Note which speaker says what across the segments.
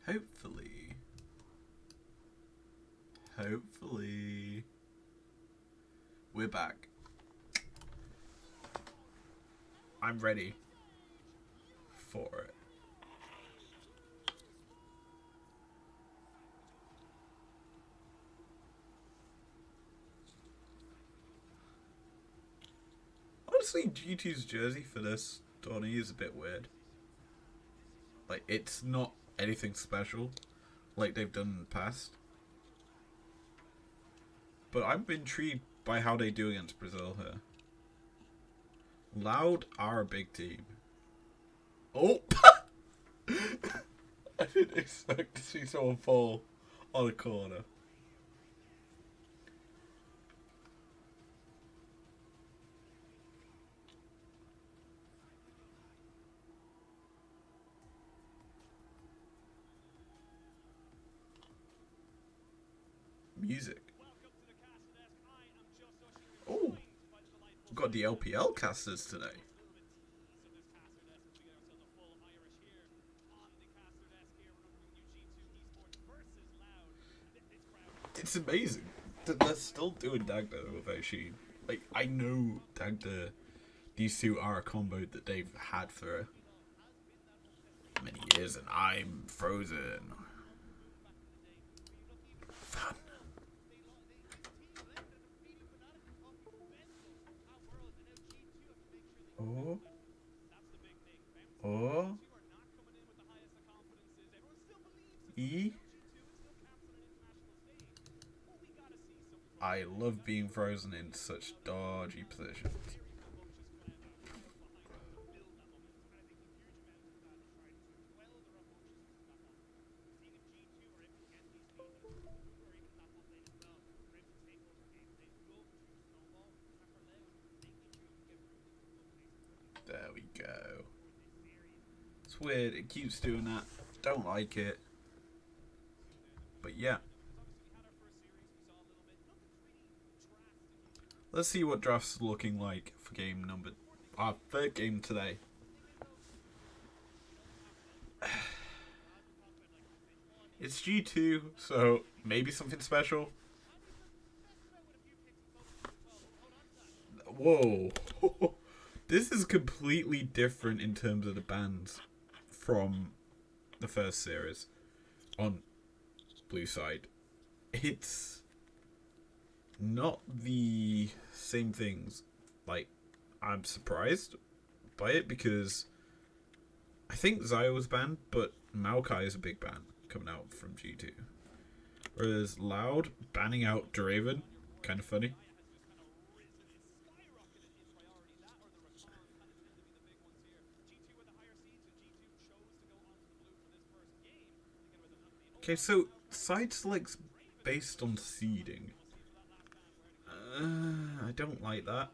Speaker 1: Hopefully. We're back. I'm ready for it. Honestly, G2's jersey for this tourney is a bit weird. Like, it's not anything special like they've done in the past. But I'm intrigued by how they do against Brazil here. Loud are a big team. Oh! I didn't expect to see someone fall on a corner. Music. Oh! We've got the LPL casters today. It's amazing that they're still doing Dagda without Sheen. Like, I know Dagda, these two are a combo that they've had for many years, and I'm frozen. Fun. Oh. Oh. E. I love being frozen in such dodgy positions. There we go. It's weird, it keeps doing that. Don't like it. But yeah. Let's see what draft's looking like for game number... our third game today. It's G2, so maybe something special. Whoa. This is completely different in terms of the bands from the first series on blue side. It's not the same things. Like, I'm surprised by it because I think Zaya was banned, but Maokai is a big ban coming out from G2. Whereas Loud banning out Draven, kind of funny. Okay, so side select's based on seeding. I don't like that.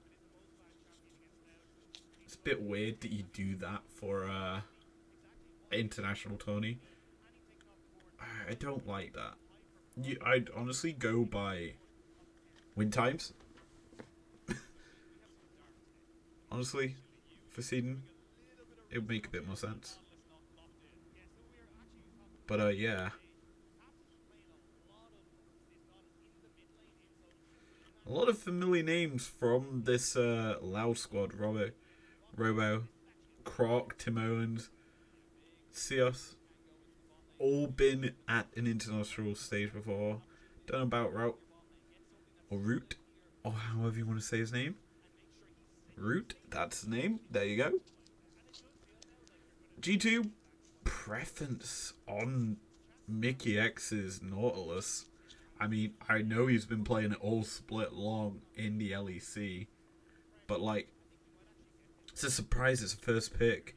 Speaker 1: It's a bit weird that you do that for international tourney. I don't like that. I'd honestly go by win times. Honestly, for seeding, it would make a bit more sense. But yeah. A lot of familiar names from this Loud squad. Robo, Croc, Tim Owens, Sios. All been at an international stage before. Don't know about Route. Or Root. Or however you want to say his name. Root, that's the name. There you go. G2, preference on Mickey X's Nautilus. I mean, I know he's been playing it all split long in the LEC, but like, it's a surprise it's a first pick.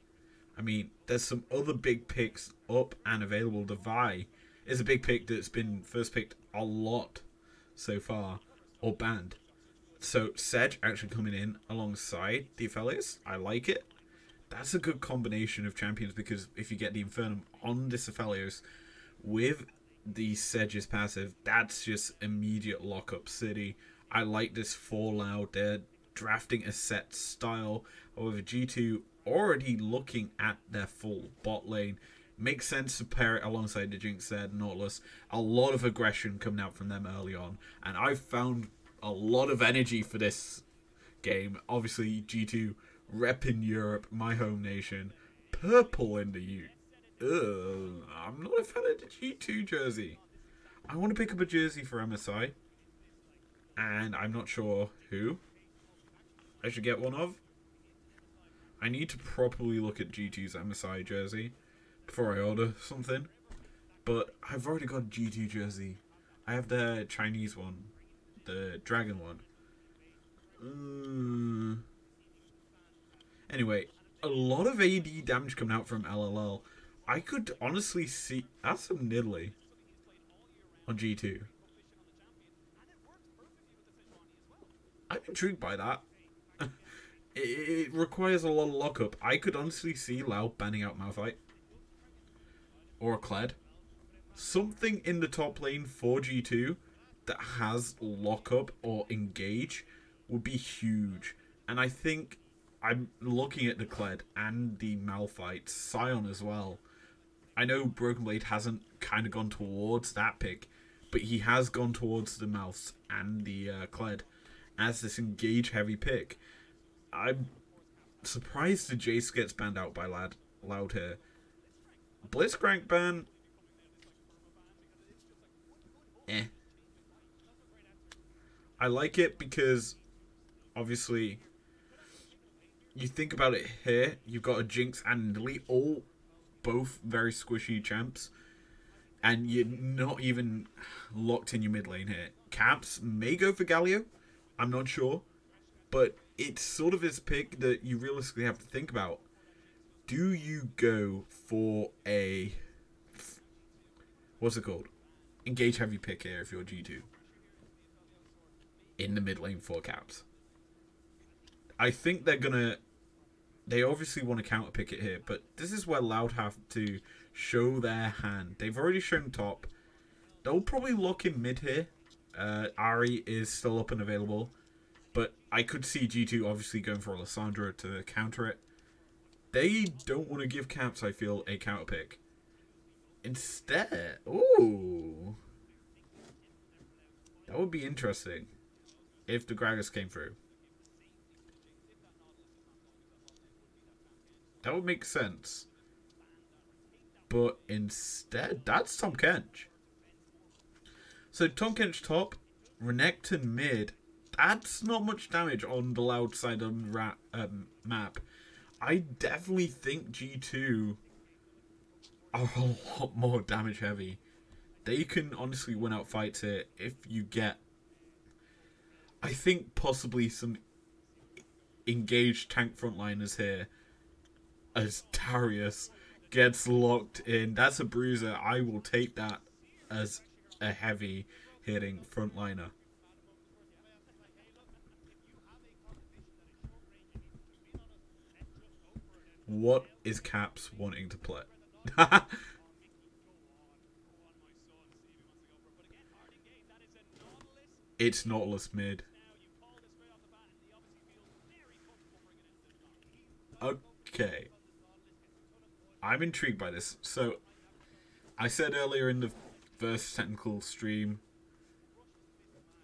Speaker 1: I mean, there's some other big picks up and available. Devi is a big pick that's been first picked a lot so far, or banned. So Sedge actually coming in alongside the Aphelios, I like it. That's a good combination of champions because if you get the Infernum on this Aphelios with the Sedge's passive, that's just immediate lockup city. I like this Fallout. They're drafting a set style. However, G2 already looking at their full bot lane, Makes sense to pair it alongside the Jinx there, Nautilus. A lot of aggression coming out from them early on, and I found a lot of energy for this game. Obviously, G2 repping Europe, my home nation. Purple in the U. Ugh, I'm not a fan of the G2 jersey. I want to pick up a jersey for MSI, and I'm not sure who I should get one of. I need to properly look at G2's MSI jersey before I order something. But I've already got a G2 jersey. I have the Chinese one, the dragon one. Anyway, a lot of AD damage coming out from LLL. I could honestly see... That's some Nidalee on G2. I'm intrigued by that. It requires a lot of lockup. I could honestly see Lau banning out Malphite. Or a Kled. Something in the top lane for G2 that has lockup or engage would be huge. And I think I'm looking at the Kled and the Malphite, Sion as well. I know Broken Blade hasn't kind of gone towards that pick, but he has gone towards the Mouths and the Kled as this engage heavy pick. I'm surprised the Jace gets banned out by Loud here. Blitzcrank ban. I like it because obviously you think about it here, you've got a Jinx and Nidalee, all both very squishy champs, and you're not even locked in your mid lane here. Caps may go for Galio, I'm not sure, but it's sort of this pick that you realistically have to think about. Do you go for a... what's it called? Engage heavy pick here if you're G2. In the mid lane for Caps. I think they're gonna... They obviously want to counter pick it here, but this is where Loud have to show their hand. They've already shown top. They'll probably lock in mid here. Ari is still up and available. But I could see G2 obviously going for Alessandro to counter it. They don't want to give Caps, I feel, a counter pick. Instead, ooh, that would be interesting if the Gragas came through. That would make sense. But instead, that's Tom Kench. So Tom Kench top, Renekton mid. That's not much damage on the Loud side of the map. I definitely think G2 are a lot more damage heavy. They can honestly win out fights here if you get, I think, possibly some engaged tank frontliners here as Darius gets locked in. That's a bruiser. I will take that as a heavy hitting frontliner. What is Caps wanting to play? It's Nautilus mid. Okay. I'm intrigued by this. So, I said earlier in the first technical stream,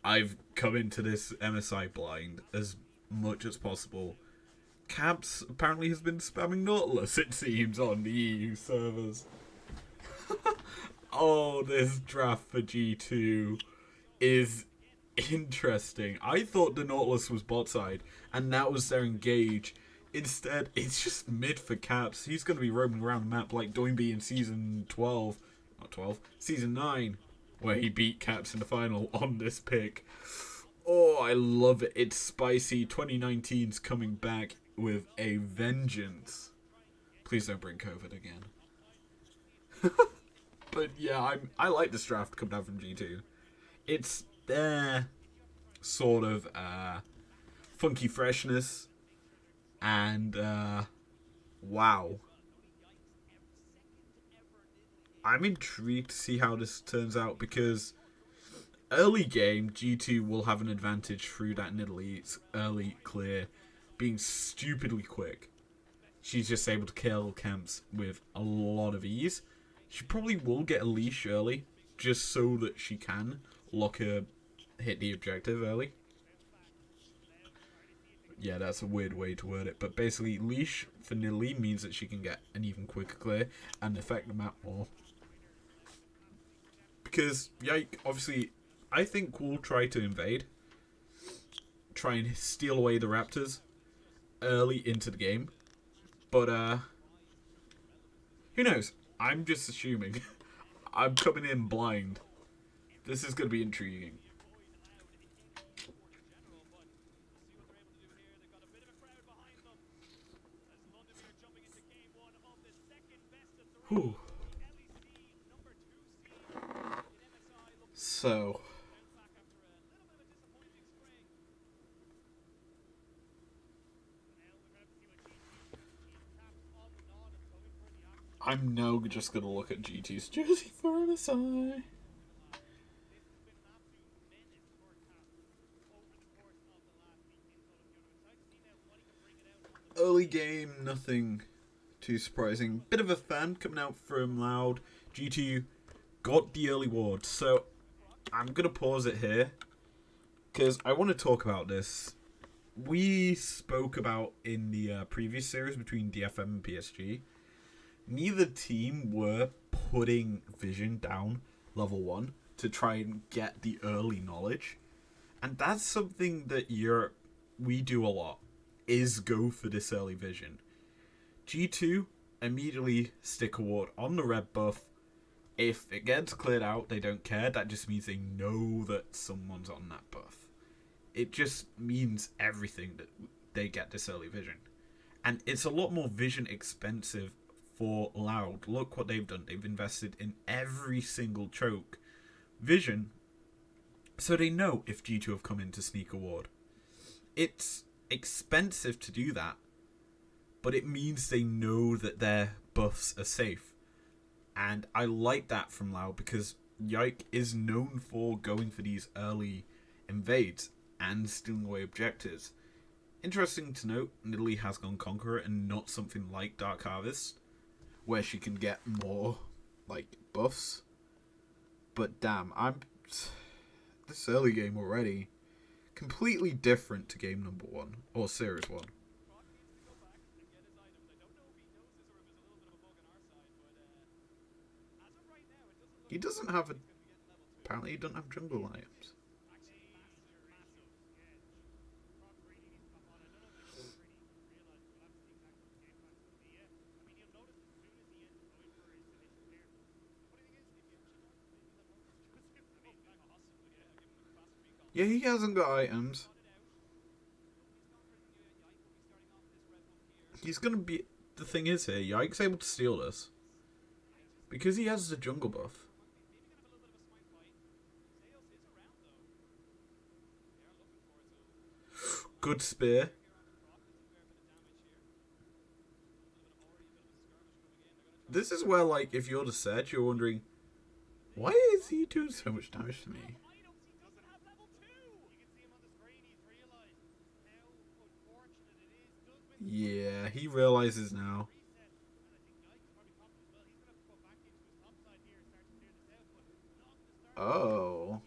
Speaker 1: I've come into this MSI blind as much as possible. Caps apparently has been spamming Nautilus, it seems, on the EU servers. Oh, this draft for G2 is interesting. I thought the Nautilus was bot side, and that was their engage. Instead, it's just mid for Caps. He's going to be roaming around the map like Doinby in season 12. Not 12. Season 9, where he beat Caps in the final on this pick. Oh, I love it. It's spicy. 2019's coming back with a vengeance. Please don't bring COVID again. But yeah, I like this draft coming down from G2. It's their sort of funky freshness. And wow. I'm intrigued to see how this turns out because early game, G2 will have an advantage through that Nidalee's early clear being stupidly quick. she's just able to kill camps with a lot of ease. She probably will get a leash early, just so that she can lock her, hit the objective early. Yeah, that's a weird way to word it, but basically leash for Nidalee means that she can get an even quicker clear and affect the map more. Because Yike, obviously, I think will try to invade, try and steal away the Raptors early into the game, but who knows? I'm just assuming. I'm coming in blind. This is going to be intriguing. Whew. So, I'm now just going to look at GT's jersey for MSI. Early game, nothing too surprising. Bit of a fan coming out from Loud. GT got the early ward, so I'm going to pause it here because I want to talk about this. We spoke about in the previous series between DFM and PSG. Neither team were putting Vision down level 1 to try and get the early knowledge. And that's something that we do a lot, is go for this early Vision. G2 immediately stick a ward on the red buff. If it gets cleared out, they don't care. That just means they know that someone's on that buff. It just means everything that they get this early Vision. And it's a lot more Vision expensive for Loud. Look what they've done. They've invested in every single choke Vision, so they know if G2 have come in to sneak a ward. It's expensive to do that, but it means they know that their buffs are safe. And I like that from Loud because Yike is known for going for these early invades and stealing away objectives. Interesting to note, Nidalee has gone Conqueror and not something like Dark Harvest, where she can get more, like, buffs. But damn, this early game already, completely different to game number 1, or series 1. He doesn't have apparently he doesn't have jungle items. Yeah, he hasn't got items. He's gonna be... The thing is here, Yike's able to steal this. Because he has the jungle buff. Good spear. This is where, like, if you're the Sedge, you're wondering, why is he doing so much damage to me? Yeah, he realizes now. Oh.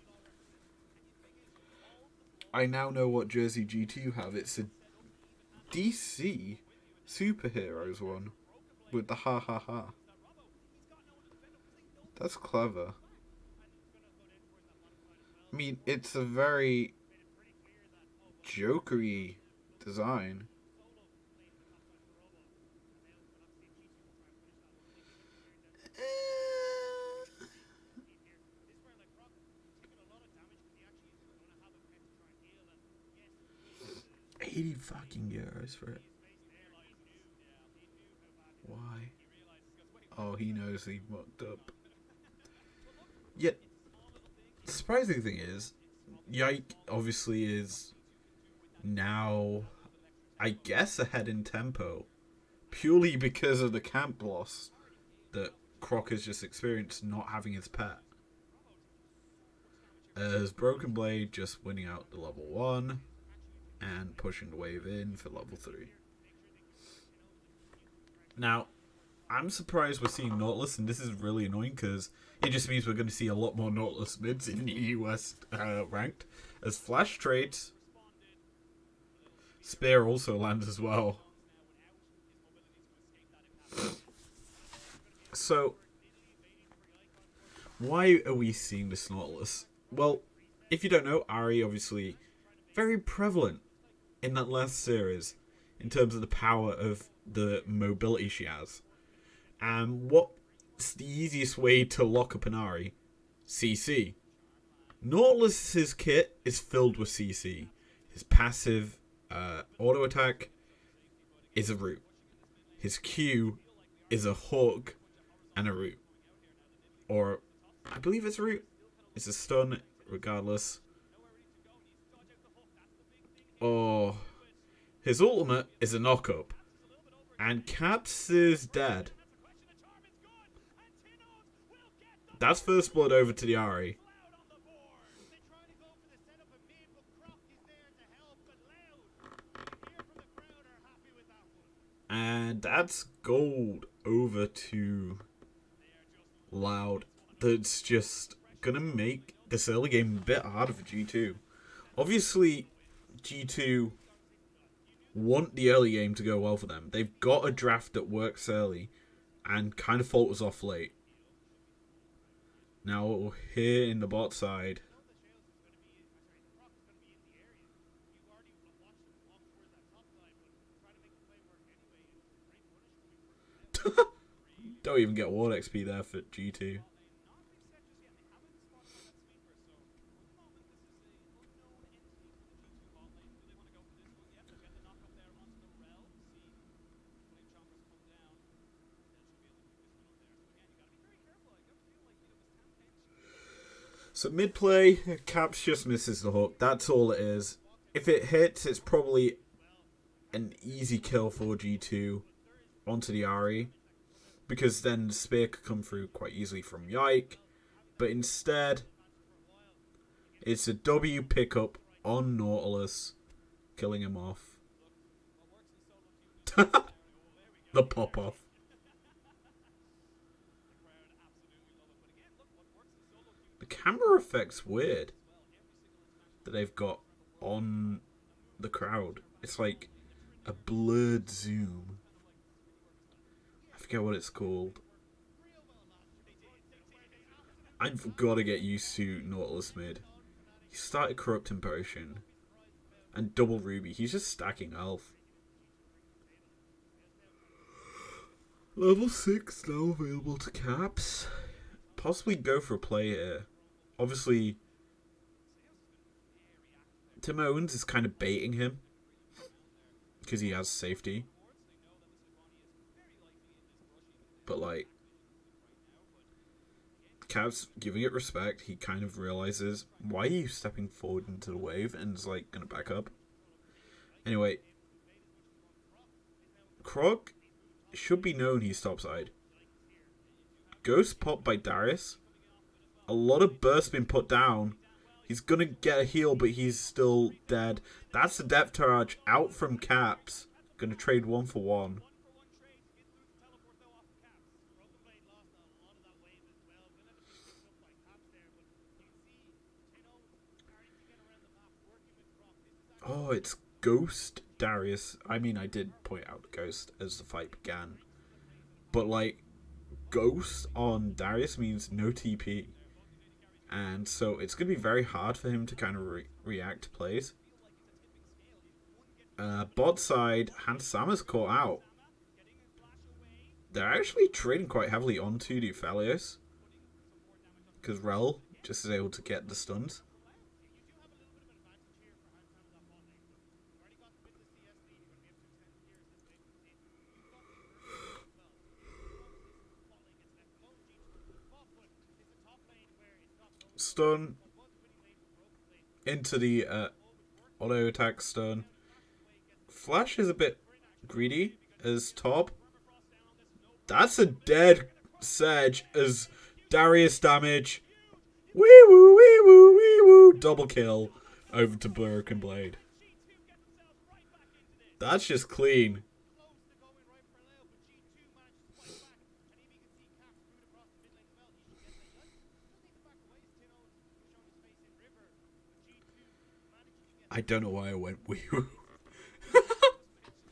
Speaker 1: I now know what jersey G2 have. It's a DC superheroes one with the ha ha ha. That's clever. I mean, it's a very jokery design. Eh, 80 fucking euros for it. Why? Oh, he knows he mucked up. Yet, the surprising thing is, Yike obviously is now, I guess, ahead in tempo. Purely because of the camp loss that Croc has just experienced not having his pet. As Broken Blade just winning out the level 1 and pushing the wave in for level 3. Now, I'm surprised we're seeing Nautilus, and this is really annoying because it just means we're going to see a lot more Nautilus mids in the US ranked. As Flash trades, Spear also lands as well. So, why are we seeing this Nautilus? Well, if you don't know, Ari obviously very prevalent in that last series in terms of the power of the mobility she has. And what's the easiest way to lock up an Ari? CC. Nautilus's kit is filled with CC. His passive auto attack is a root. His Q is a hook and a root. Or, I believe it's a root. It's a stun, regardless. Or, his ultimate is a knock-up. And Caps is dead. That's first blood over to the Ari. And that's gold over to Loud. That's just going to make this early game a bit harder for G2. Obviously, G2 want the early game to go well for them. They've got a draft that works early and kind of falters off late. Now, here in the bot side, don't even get ward XP there for G2. So mid play, Caps just misses the hook. That's all it is. If it hits, it's probably an easy kill for G2 onto the Ari. Because then the spear could come through quite easily from Yike. But instead, it's a W pickup on Nautilus, killing him off. The pop-off. The camera effect's weird that they've got on the crowd. It's like a blurred zoom. I forget what it's called. I've got to get used to Nautilus mid. He started Corrupting Potion and double Ruby. He's just stacking health. Level 6 now available to Caps. Possibly go for a play here. Obviously, Tim Owens is kind of baiting him because he has safety. But like, Caps giving it respect, he kind of realizes, why are you stepping forward into the wave, and is like gonna back up. Anyway, Krog should be known he's topside. Ghost pop by Darius. A lot of burst been put down. He's gonna get a heal, but he's still dead. That's the depth charge out from Caps. Gonna trade 1 for 1. Oh, it's Ghost Darius. I mean, I did point out Ghost as the fight began. But, like, Ghost on Darius means no TP. And so it's going to be very hard for him to kind of react to plays. Bot side, Hansama's caught out. They're actually trading quite heavily onto the Phalios. Because Rel just is able to get the stuns. Stun into the auto attack stun. Flash is a bit greedy as top. That's a dead Sedge as Darius damage. Wee woo, wee woo, wee woo. Double kill over to Broken Blade. That's just clean. I don't know why I went wee woo.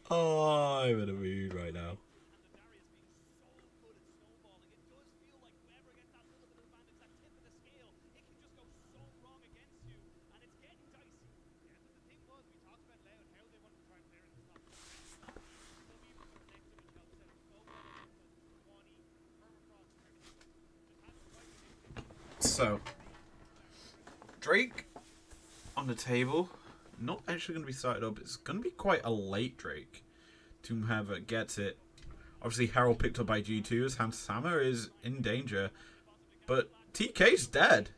Speaker 1: Oh, I'm in a mood right now. So, Drake on the table. Not actually going to be started up. It's going to be quite a late Drake. To whoever gets it. Obviously, Harold picked up by G2 as Hans Sammer is in danger. But TK's dead.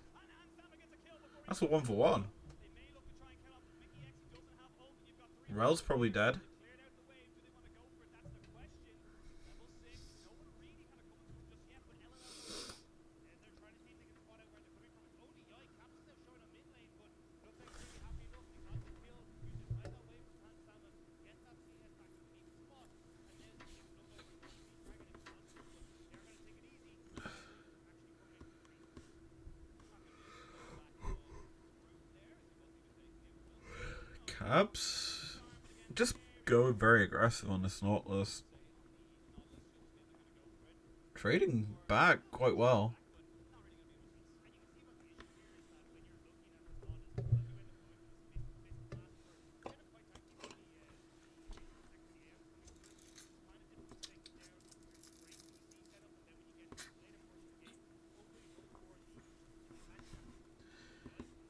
Speaker 1: That's a 1-for-1. Rel's probably dead. Caps. Just go very aggressive on this Nautilus. Trading back quite well.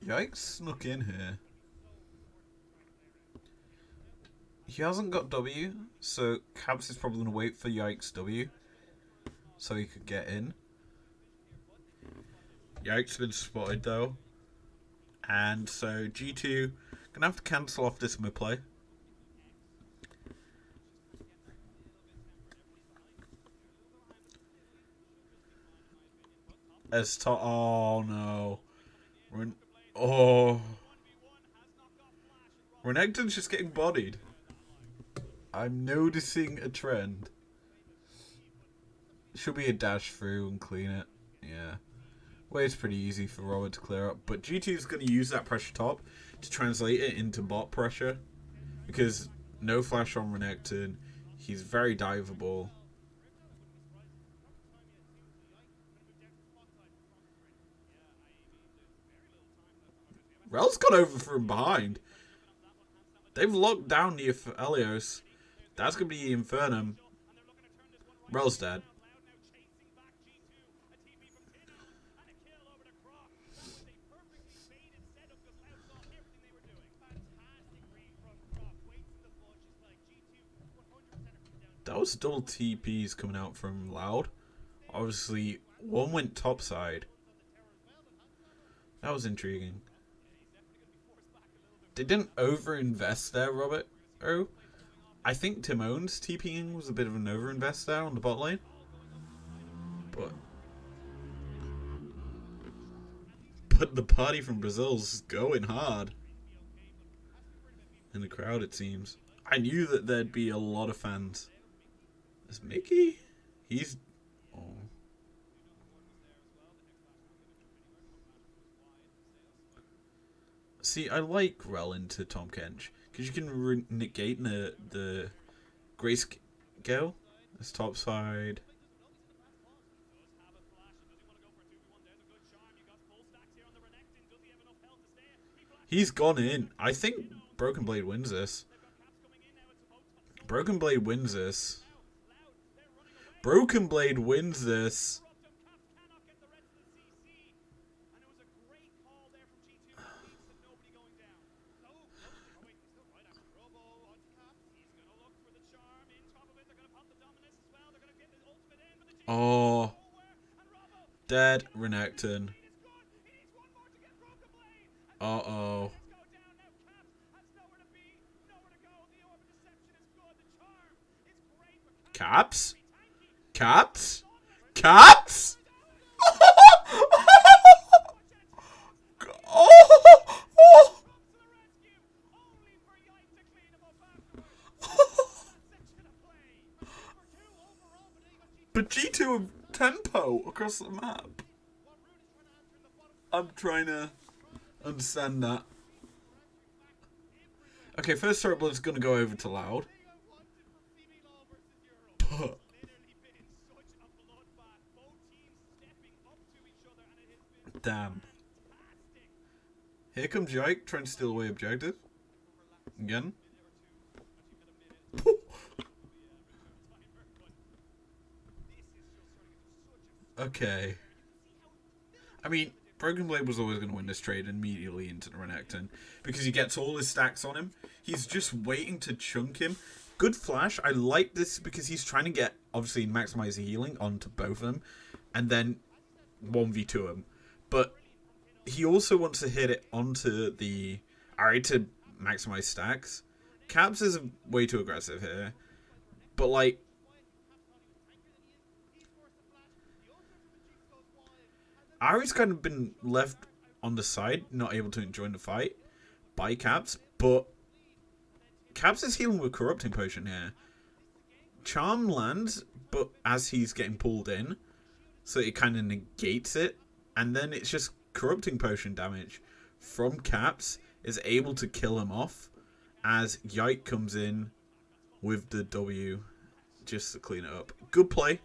Speaker 1: Yikes snuck in here. He hasn't got W, so Caps is probably going to wait for Yikes W so he could get in. Yikes been spotted though. And so G2 gonna have to cancel off this mid play. As to oh no. Renekton's just getting bodied. I'm noticing a trend. Should be a dash through and clean it. Yeah. Well, it's pretty easy for Robert to clear up. But G2 is going to use that pressure top to translate it into bot pressure. Because no flash on Renekton. He's very diveable. Rel's got over from behind. They've locked down the Elios. That's going to be Infernum. Rel's dead. That was double TPs coming out from Loud. Obviously, one went topside. That was intriguing. They didn't overinvest there, Robert. Oh, I think Timon's TPing was a bit of an overinvest there on the bot lane. But the party from Brazil's going hard. In the crowd, it seems. I knew that there'd be a lot of fans. Is Mickey? He's... Oh. See, I like Rel into Tom Kench. Because you can negate the Grayscale as topside. He's gone in. I think Broken Blade wins this. Broken Blade wins this. Broken Blade wins this. Oh. Dead Renekton. Uh-oh. Caps? Caps? Caps? But G2 have tempo across the map. I'm trying to understand that. Okay, first throat blood's gonna go over to Loud. But damn. Here comes Yike trying to steal away objective. Again. Okay. I mean, Broken Blade was always going to win this trade immediately into the Renekton because he gets all his stacks on him. He's just waiting to chunk him. Good flash. I like this because he's trying to get, obviously, maximize the healing onto both of them and then 1v2 him. But he also wants to hit it onto the Ari to maximize stacks. Caps is way too aggressive here. But, like, Ari's kind of been left on the side, not able to join the fight by Caps, but Caps is healing with Corrupting Potion here. Charm lands, but as he's getting pulled in, so it kind of negates it, and then it's just Corrupting Potion damage from Caps is able to kill him off as Yike comes in with the W just to clean it up. Good play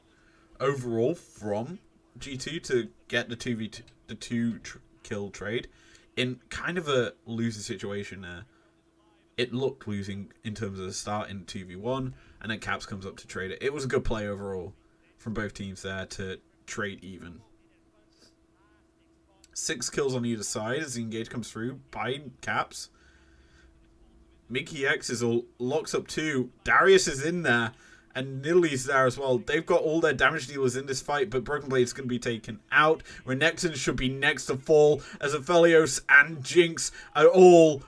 Speaker 1: overall from G2 to get the 2v2, the kill trade in kind of a loser situation there. It looked losing in terms of the start in 2v1, and then Caps comes up to trade it. It was a good play overall from both teams there to trade even. 6 kills on either side as the engage comes through by Caps. Mickey X is all locks up too. Darius is in there. And Nidalee there as well. They've got all their damage dealers in this fight, but Broken Blade's going to be taken out. Renekton should be next to fall as Aphelios and Jinx are all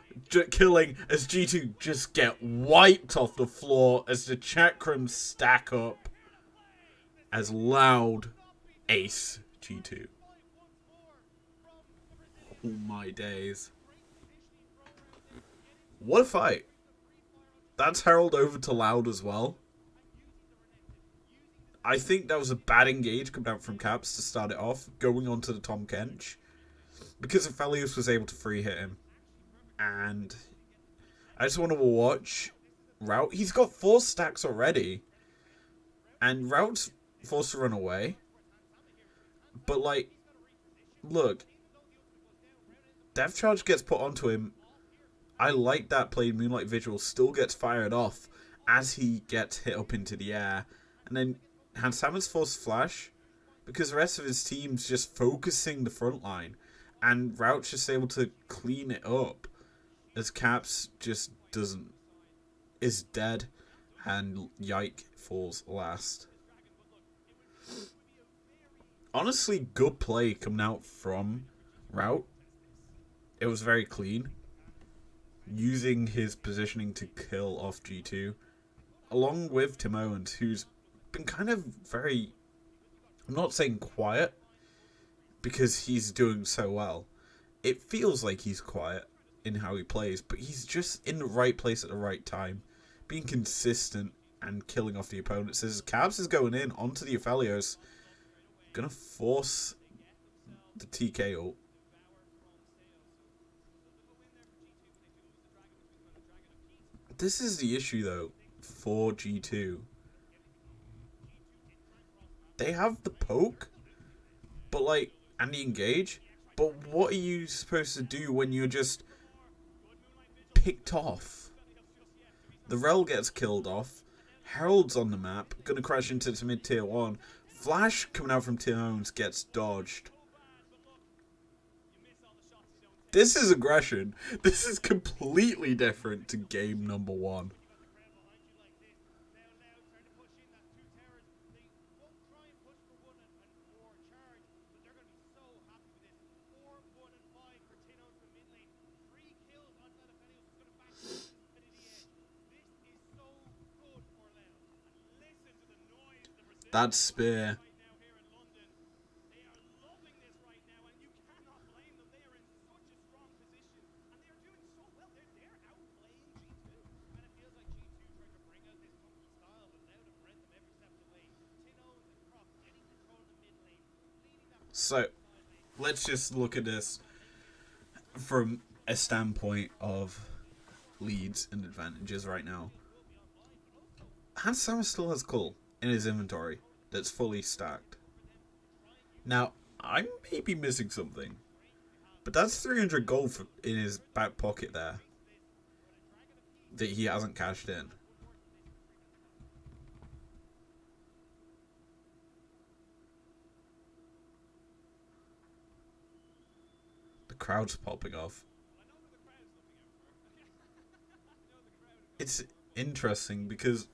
Speaker 1: killing as G2 just get wiped off the floor as the Chakrams stack up as Loud ace G2. Oh my days. What a fight. That's Herald over to Loud as well. I think that was a bad engage coming out from Caps to start it off, going on to the Tom Kench. Because Aphelios was able to free hit him. And I just want to watch Route. He's got 4 stacks already. And Route's forced to run away. But, like, look. Death Charge gets put onto him. I like that play. Moonlight Vigil still gets fired off as he gets hit up into the air. And then Salmon's forced flash because the rest of his team's just focusing the front line. And Route's just able to clean it up as Caps just is dead and Yike falls last. Honestly, good play coming out from Route. It was very clean. Using his positioning to kill off G2. Along with Tim Owens, who's been kind of very, I'm not saying quiet, because he's doing so well. It feels like he's quiet in how he plays, but he's just in the right place at the right time, being consistent and killing off the opponents. As Cabs is going in onto the Aphelios, gonna force the TK ult. This is the issue though for G2. They have the poke, but like, and the engage, but what are you supposed to do when you're just picked off? The Rel gets killed off. Herald's on the map, gonna crash into the mid tier 1. Flash coming out from Tim Owens gets dodged. This is aggression. This is completely different to game number 1. That spear. So, let's just look at this from a standpoint of leads and advantages right now. Hans Sama still has Cull in his inventory that's fully stacked. Now, I may be missing something, but that's 300 gold in his back pocket there that he hasn't cashed in. The crowd's popping off. It's interesting because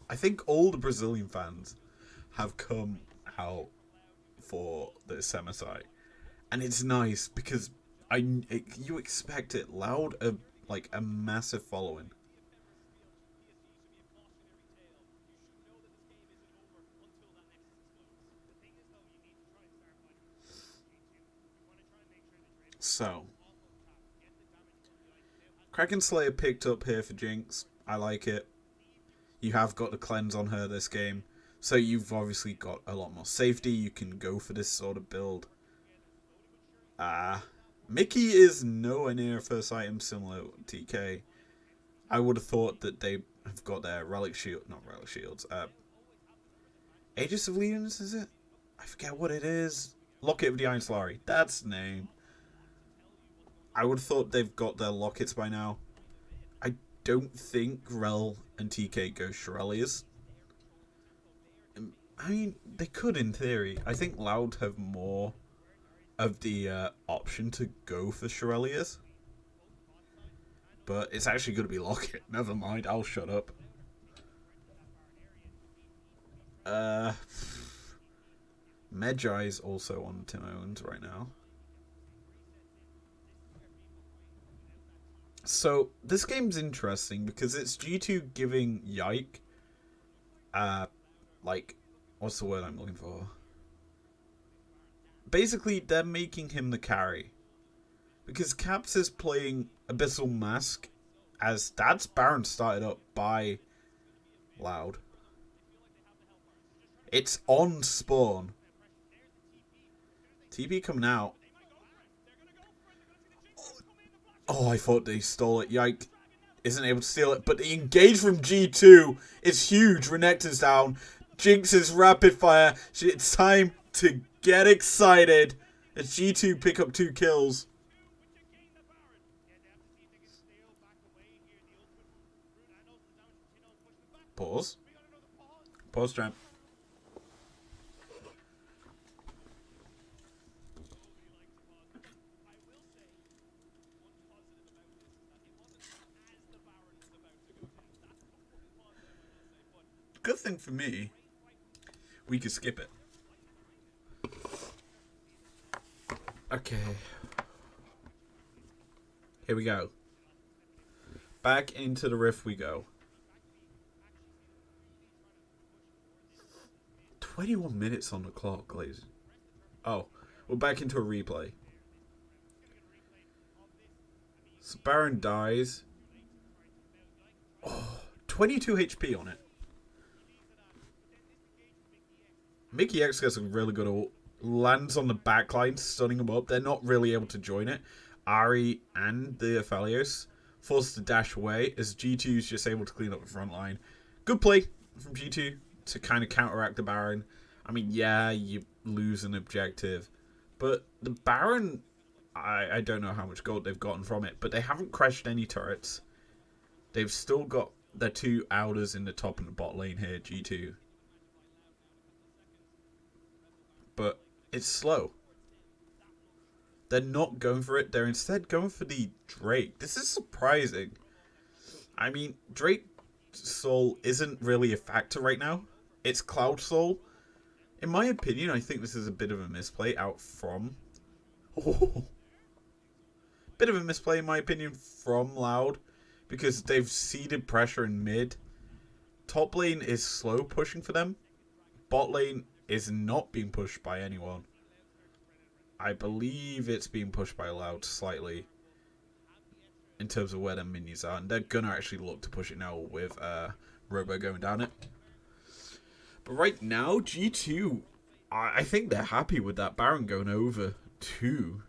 Speaker 1: I think all the Brazilian fans have come out for the Semisai, and it's nice because you expect it. Loud, like a massive following. So, Kraken Slayer picked up here for Jinx. I like it. You have got the cleanse on her this game, so you've obviously got a lot more safety. You can go for this sort of build. Mickey is nowhere near a first item similar to TK. I would have thought that they have got their relic shield, not relic shields. Aegis of Legions, is it? I forget what it is. Locket of the Iron Solari. That's the name. I would have thought they've got their lockets by now. I don't think Rel and TK go Shirelias. I mean, they could in theory. I think Loud have more of the option to go for Shirelias. But it's actually going to be Locket. Never mind, I'll shut up. Medjai's also on Timone's right now. So, this game's interesting because it's G2 giving Yike, like, what's the word I'm looking for? Basically, they're making him the carry. Because Caps is playing Abyssal Mask as that's Baron started up by Loud. It's on spawn. TP coming out. Oh, I thought they stole it. Yike isn't able to steal it, but the engage from G2 is huge. Renekton's down. Jinx is rapid fire. It's time to get excited as G2 pick up 2 kills. Pause. Pause, champ. Good thing for me, we could skip it. Okay. Here we go. Back into the rift we go. 21 minutes on the clock, ladies. Oh, we're back into a replay. So Baron dies. Oh, 22 HP on it. Mickey X gets a really good ult. Lands on the backline, stunning them up. They're not really able to join it. Ari and the Aphelios forced to dash away as G2 is just able to clean up the front line. Good play from G2 to kind of counteract the Baron. I mean, yeah, you lose an objective. But the Baron, I don't know how much gold they've gotten from it, but they haven't crashed any turrets. They've still got their 2 Elders in the top and the bot lane here, G2. But it's slow. They're not going for it. They're instead going for the Drake. This is surprising. I mean, Drake Soul isn't really a factor right now. It's Cloud Soul. In my opinion, I think this is a bit of a misplay out from... Oh. Bit of a misplay, in my opinion, from Loud. Because they've ceded pressure in mid. Top lane is slow pushing for them. Bot lane is not being pushed by anyone. I believe it's being pushed by Loud slightly in terms of where their minions are, and they're gonna actually look to push it now with Robo going down it. But right now, G2, I think they're happy with that Baron going over to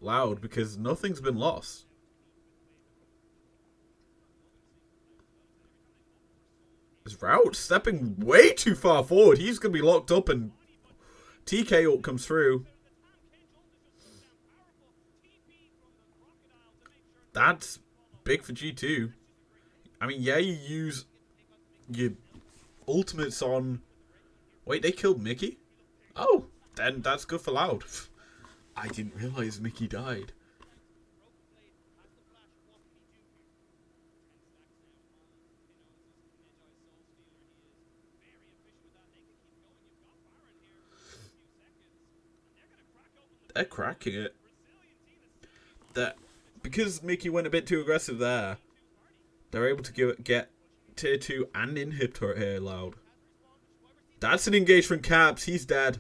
Speaker 1: Loud because nothing's been lost. Is Route stepping way too far forward? He's going to be locked up and TK ult comes through. That's big for G2. I mean, yeah, you use your ultimates on... Wait, they killed Mickey? Oh, then that's good for Loud. I didn't realise Mickey died. They're cracking it. Because Mickey went a bit too aggressive there, they're able to get tier 2 and inhibitor here, Loud. That's an engage from Caps. He's dead.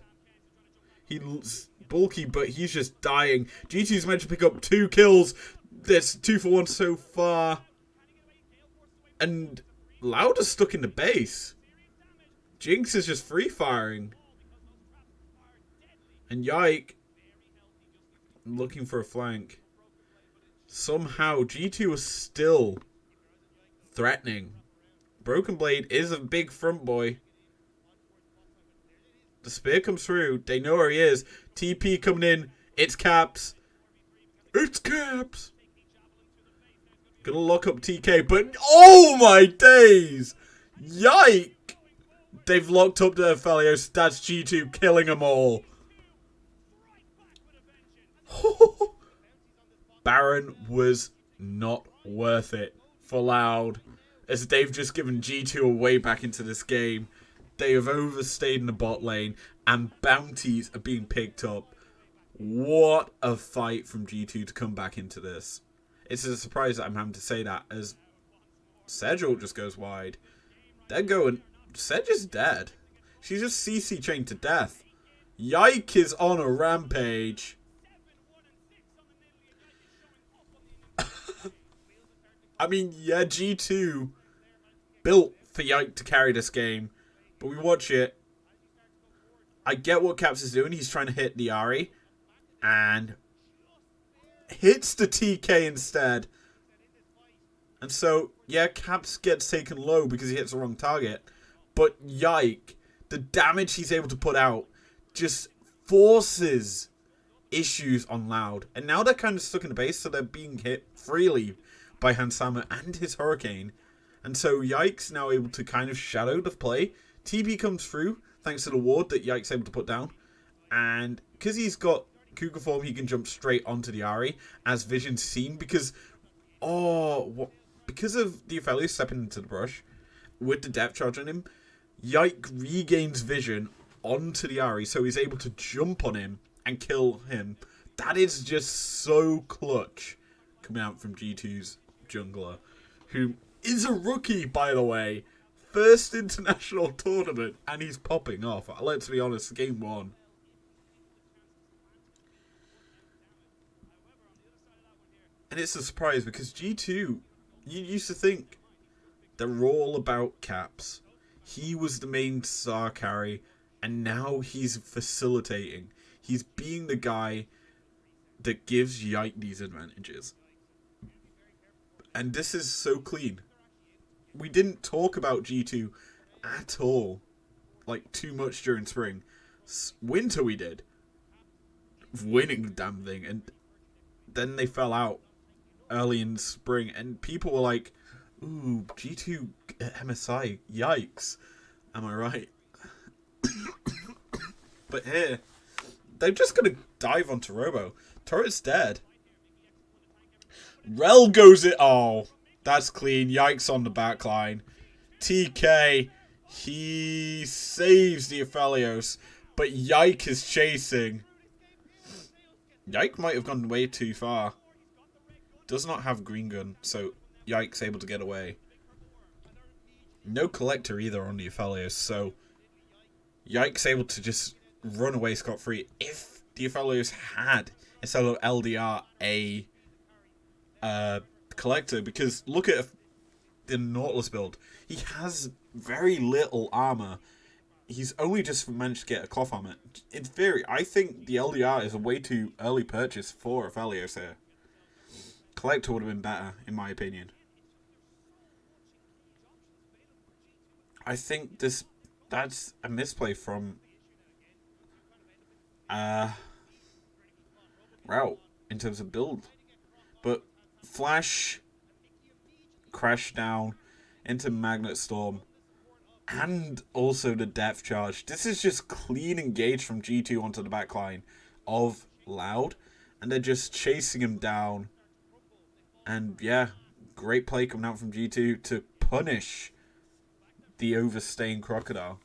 Speaker 1: He's bulky, but he's just dying. G2's managed to pick up 2 kills. There's 2 for 1 so far. And Loud is stuck in the base. Jinx is just free firing. And Yike looking for a flank. Somehow G2 is still threatening. Broken Blade is a big front boy. The spear comes through. They know where he is. TP coming in. It's Caps. It's Caps. Gonna lock up TK, but oh my days! Yike! They've locked up their Felios. That's G2 killing them all. Baron was not worth it for Loud, as they've just given G2 a way back into this game. They have overstayed in the bot lane, and bounties are being picked up. What a fight from G2 to come back into this. It's a surprise that I'm having to say that, as Sedgel just goes wide. They're going... Sedge is dead. She's just CC chained to death. Yike is on a rampage. I mean, yeah, G2 built for Yike to carry this game, but we watch it. I get what Caps is doing. He's trying to hit the Ahri and hits the TK instead. And so, yeah, Caps gets taken low because he hits the wrong target. But Yike, the damage he's able to put out just forces issues on Loud. And now they're kind of stuck in the base, so they're being hit freely by Hansama and his Hurricane. And so Yike's now able to kind of shadow the play. TP comes through, thanks to the ward that Yike's able to put down. And because he's got Cougar form, he can jump straight onto the Ahri, as Vision's seen. Because of the Ophelia stepping into the brush, with the depth charge on him, Yike regains Vision onto the Ahri, so he's able to jump on him and kill him. That is just so clutch coming out from G2's jungler, who is a rookie, by the way. First international tournament, and he's popping off. Let's be honest, game 1. And it's a surprise because G2, you used to think they're all about Caps. He was the main star carry, and now he's facilitating. He's being the guy that gives Yike these advantages. And this is so clean. We didn't talk about G2 at all. Like, too much during spring. Winter we did. Winning the damn thing. And then they fell out early in spring. And people were like, ooh, G2 MSI. Yikes. Am I right? But here, they're just going to dive onto Robo. Turret's dead. Rel goes it. Oh, that's clean. Yikes on the back line. TK, he saves the Aphelios, but Yike is chasing. Yike might have gone way too far. Does not have green gun, so Yike's able to get away. No collector either on the Aphelios, so Yike's able to just run away scot-free. If the Aphelios had, instead of LDR, a collector, because look at the Nautilus build. He has very little armor. He's only just managed to get a cloth armor. In theory, I think the LDR is a way too early purchase for Aphelios here. Collector would have been better, in my opinion. I think that's a misplay from uh Route in terms of build. But Flash crash down into Magnet Storm and also the depth charge. This is just clean engage from G2 onto the backline of Loud, and they're just chasing him down. And yeah, great play coming out from G2 to punish the overstaying Crocodile.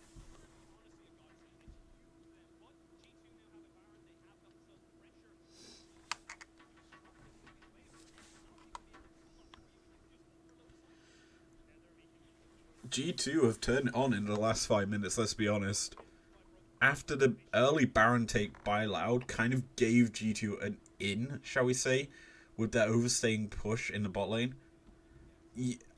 Speaker 1: G2 have turned it on in the last 5 minutes, let's be honest. After the early Baron take by Loud kind of gave G2 an in, shall we say, with their overstaying push in the bot lane.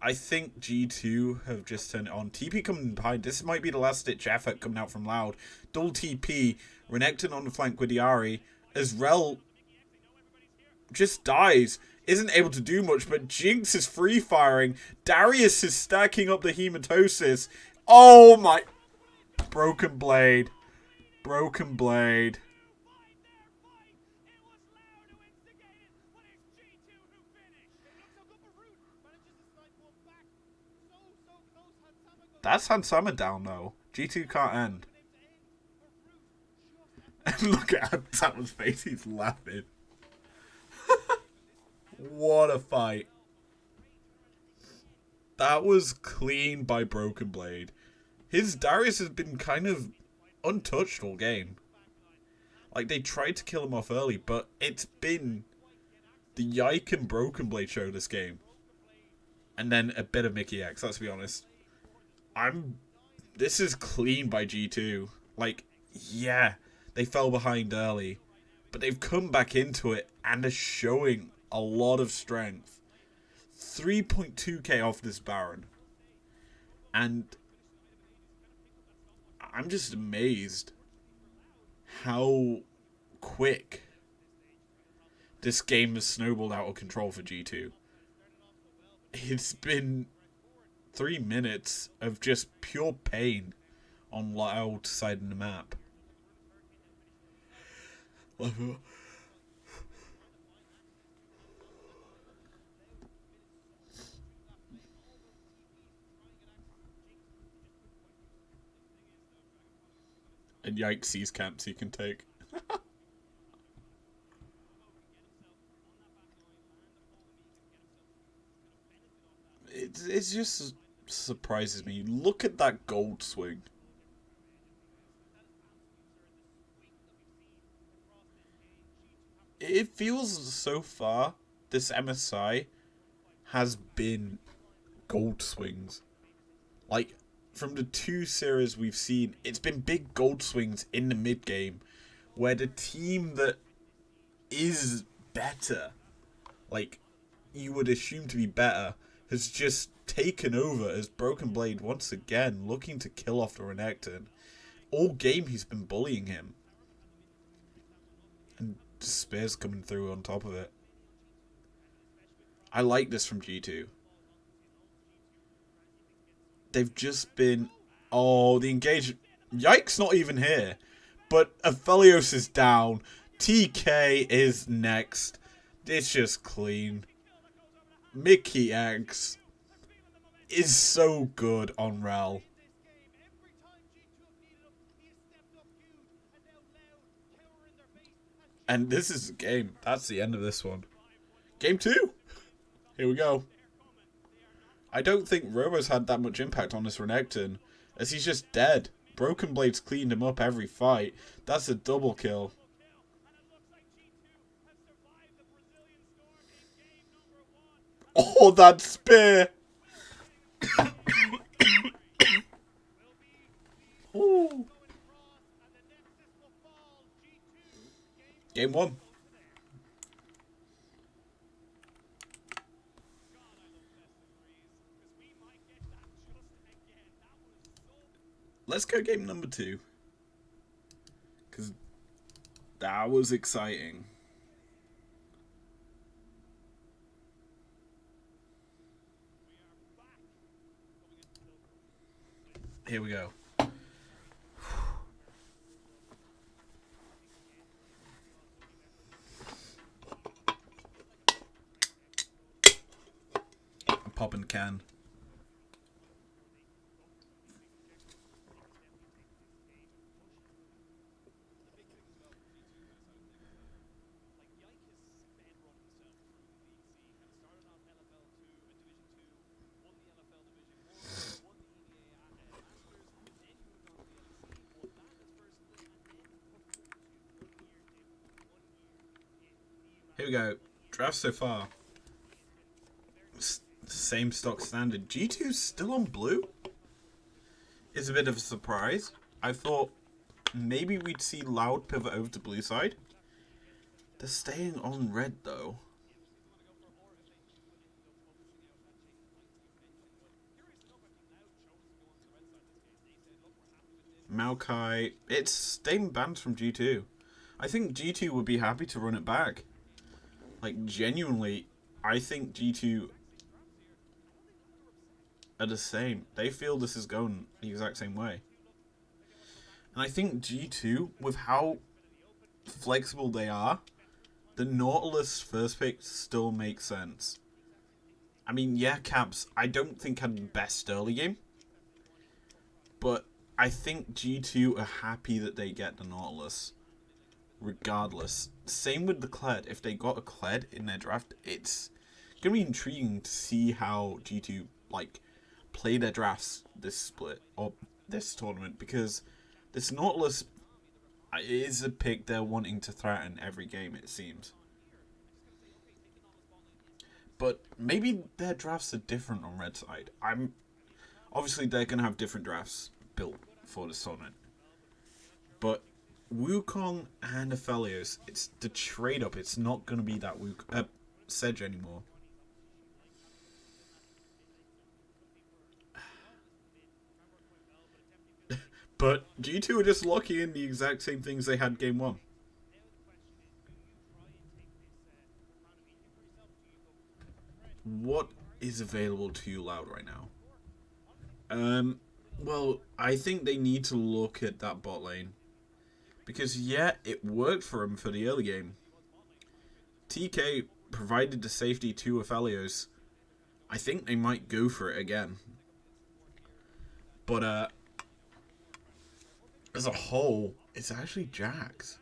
Speaker 1: I think G2 have just turned it on. TP coming behind. This might be the last ditch effort coming out from Loud. Double TP. Renekton on the flank with the Ahri. As Rel just dies. Isn't able to do much, but Jinx is free firing. Darius is stacking up the Hematosis. Oh my... Broken Blade. Broken Blade. That's Hansama down, though. G2 can't end. And look at Hansama's face. He's laughing. What a fight. That was clean by Broken Blade. His Darius has been kind of untouched all game. Like, they tried to kill him off early, but it's been the Yike and Broken Blade show this game. And then a bit of Mickey X, let's be honest. This is clean by G2. Like, yeah, they fell behind early, but they've come back into it and are showing a lot of strength. 3.2k off this Baron. And I'm just amazed how quick this game has snowballed out of control for G2. It's been 3 minutes of just pure pain on Loud side of the map. And yikes, sees camps he can take. It just surprises me. Look at that gold swing. It feels so far this MSI has been gold swings. Like, from the 2 series we've seen, it's been big gold swings in the mid game where the team that is better, like you would assume to be better, has just taken over as Broken Blade once again looking to kill off the Renekton. All game he's been bullying him. And Spear's coming through on top of it. I like this from G2. They've just been... Oh, the engagement... Yike's not even here. But Aphelios is down. TK is next. It's just clean. Mickey X is so good on Rel. And this is the game. That's the end of this one. Game 2. Here we go. I don't think Robo's had that much impact on this Renekton, as he's just dead. Broken Blade's cleaned him up every fight. That's a double kill. Oh, that spear! Ooh. Game 1. Let's go game number 2. Because that was exciting. Here we go. I'm popping can. Here we go. Draft so far. Same stock standard. G2's still on blue? Is a bit of a surprise. I thought maybe we'd see Loud pivot over to blue side. They're staying on red though. Maokai. It's staying banned from G2. I think G2 would be happy to run it back. Like, genuinely, I think G2 are the same. They feel this is going the exact same way. And I think G2, with how flexible they are, the Nautilus first pick still makes sense. I mean, yeah, Caps, I don't think had the best early game. But I think G2 are happy that they get the Nautilus. Regardless. Same with the Kled. If they got a Kled in their draft, it's going to be intriguing to see how G2, like, play their drafts this split, or this tournament, because this Nautilus is a pick they're wanting to threaten every game, it seems. But maybe their drafts are different on red side. Obviously, they're going to have different drafts built for this tournament. But Wukong and Aphelios, it's the trade up. It's not going to be that Sedge anymore. But G2 are just locking in the exact same things they had game 1. What is available to you, Loud, right now? Well, I think they need to look at that bot lane. Because, yeah, it worked for him for the early game. TK provided the safety to Aphelios. I think they might go for it again. But, as a whole, it's actually Jax.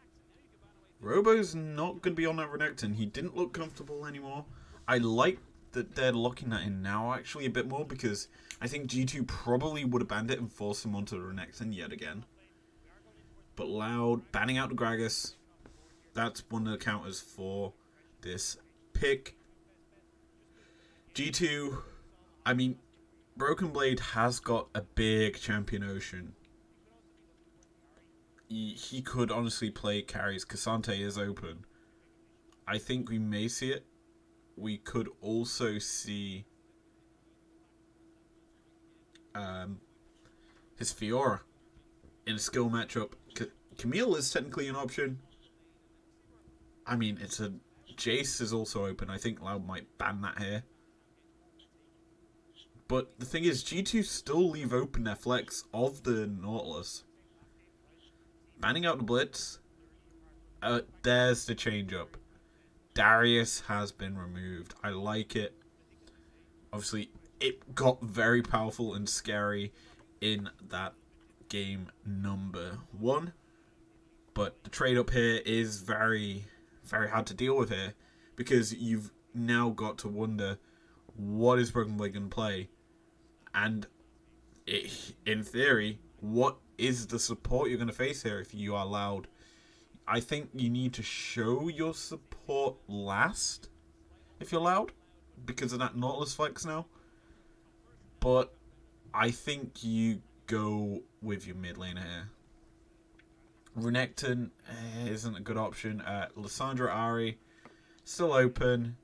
Speaker 1: Robo's not going to be on that Renekton. He didn't look comfortable anymore. I like that they're locking that in now, actually, a bit more, because I think G2 probably would have banned it and forced him onto the Renekton yet again. But Loud, banning out the Gragas, that's one of the counters for this pick. G2, I mean, Broken Blade has got a big champion ocean. He could honestly play carries. Cassante is open. I think we may see it. We could also see his Fiora in a skill matchup. Camille is technically an option. I mean, Jace is also open. I think Loud might ban that here. But the thing is, G2 still leave open their flex of the Nautilus. Banning out the Blitz. There's the change up. Darius has been removed. I like it. Obviously, it got very powerful and scary in that game number 1. But the trade up here is very, very hard to deal with here. Because you've now got to wonder, what is Broken Blade going to play? And in theory, what is the support you're going to face here if you are Loud? I think you need to show your support last if you're Loud, because of that Nautilus flex now. But I think you go with your mid laner here. Renekton isn't a good option. Lissandra Ari, still open.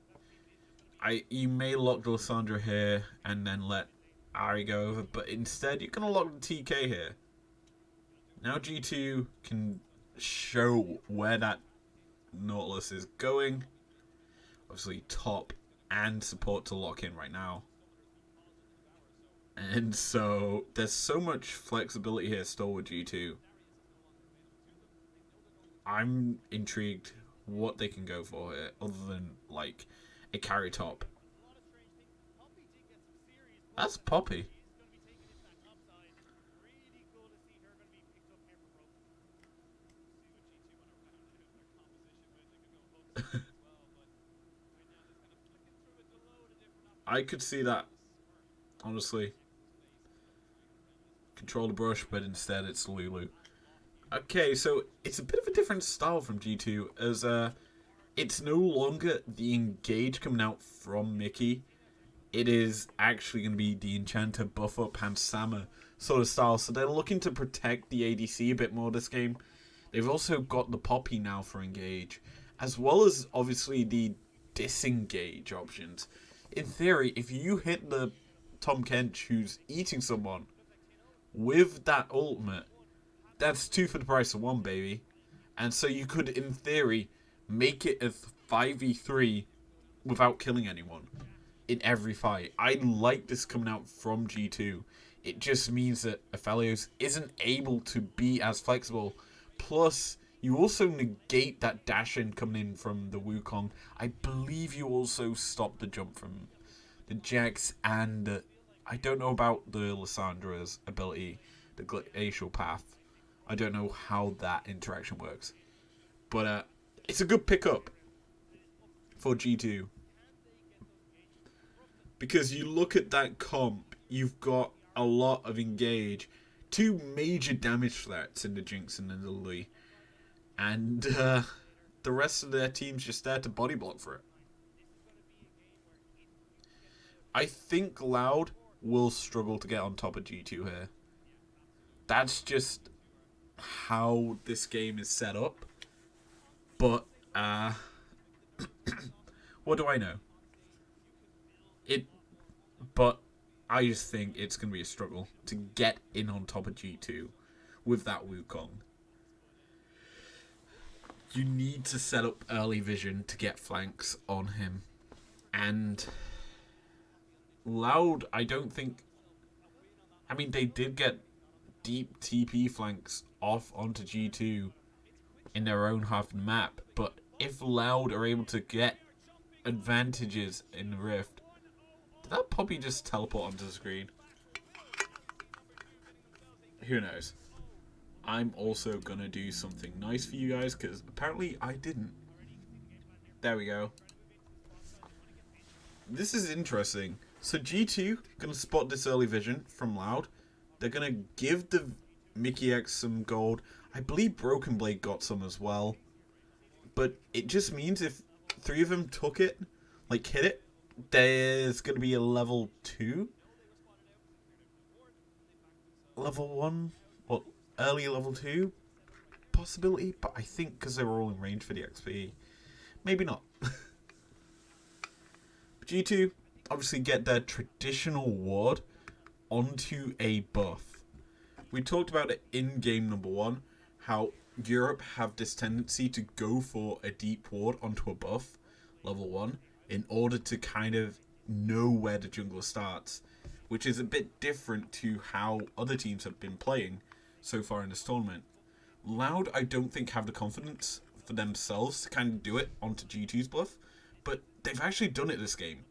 Speaker 1: You may lock the Lissandra here and then let Ari go over, but instead you're going to lock the TK here. Now G2 can show where that Nautilus is going. Obviously top and support to lock in right now. And so there's so much flexibility here still with G2. I'm intrigued what they can go for here, other than like a carry top. That's Poppy. I could see that, honestly. Control the brush, but instead it's Lulu. Okay, so it's a bit of a different style from G2, as it's no longer the engage coming out from Mickey. It is actually going to be the Enchanter buff up Hansama sort of style. So they're looking to protect the ADC a bit more this game. They've also got the Poppy now for engage, as well as obviously the disengage options. In theory, if you hit the Tom Kench who's eating someone with that ultimate, that's 2 for the price of 1, baby. And so you could, in theory, make it a 5v3 without killing anyone in every fight. I like this coming out from G2. It just means that Aphelios isn't able to be as flexible. Plus, you also negate that dash in coming in from the Wukong. I believe you also stop the jump from the Jax, and I don't know about the Lyssandra's ability, the Glacial Path. I don't know how that interaction works. But it's a good pickup for G2. Because you look at that comp, you've got a lot of engage. 2 major damage threats in the Jinx and in the Lee. And the rest of their team's just there to body block for it. I think Loud will struggle to get on top of G2 here. That's just how this game is set up. But, what do I know? But I just think it's going to be a struggle to get in on top of G2 with that Wukong. You need to set up early vision to get flanks on him. And Loud, I don't think... I mean, they did get deep TP flanks off onto G2 in their own half of the map. But if Loud are able to get advantages in the Rift... Did that Poppy just teleport onto the screen? Who knows? I'm also going to do something nice for you guys, because apparently I didn't. There we go. This is interesting. So G2 going to spot this early vision from Loud. They're going to give the Mickey X some gold. I believe Broken Blade got some as well. But it just means if 3 of them took it, like hit it, there's going to be a level 2? Level 1? Well, early level 2 possibility? But I think because they were all in range for the XP, maybe not. G2 obviously get their traditional ward onto a buff. We talked about it in game number 1, how Europe have this tendency to go for a deep ward onto a buff, level 1, in order to kind of know where the jungler starts, which is a bit different to how other teams have been playing so far in this tournament. Loud, I don't think, have the confidence for themselves to kind of do it onto G2's bluff, but they've actually done it this game.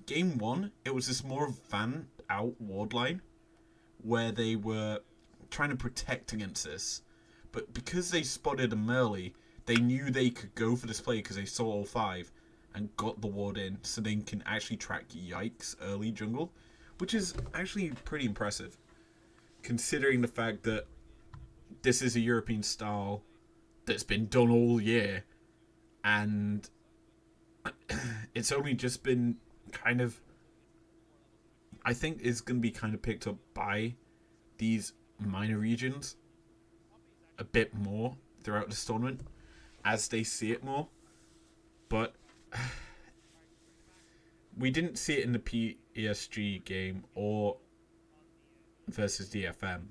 Speaker 1: Game 1, it was this more fanned out ward line where they were trying to protect against this, but because they spotted them early, they knew they could go for this play because they saw all 5 and got the ward in, so they can actually track Yikes early jungle, which is actually pretty impressive, considering the fact that this is a European style that's been done all year, and it's only just been kind of, I think it's going to be kind of picked up by these minor regions a bit more throughout this tournament as they see it more. But we didn't see it in the PSG game or versus DFM.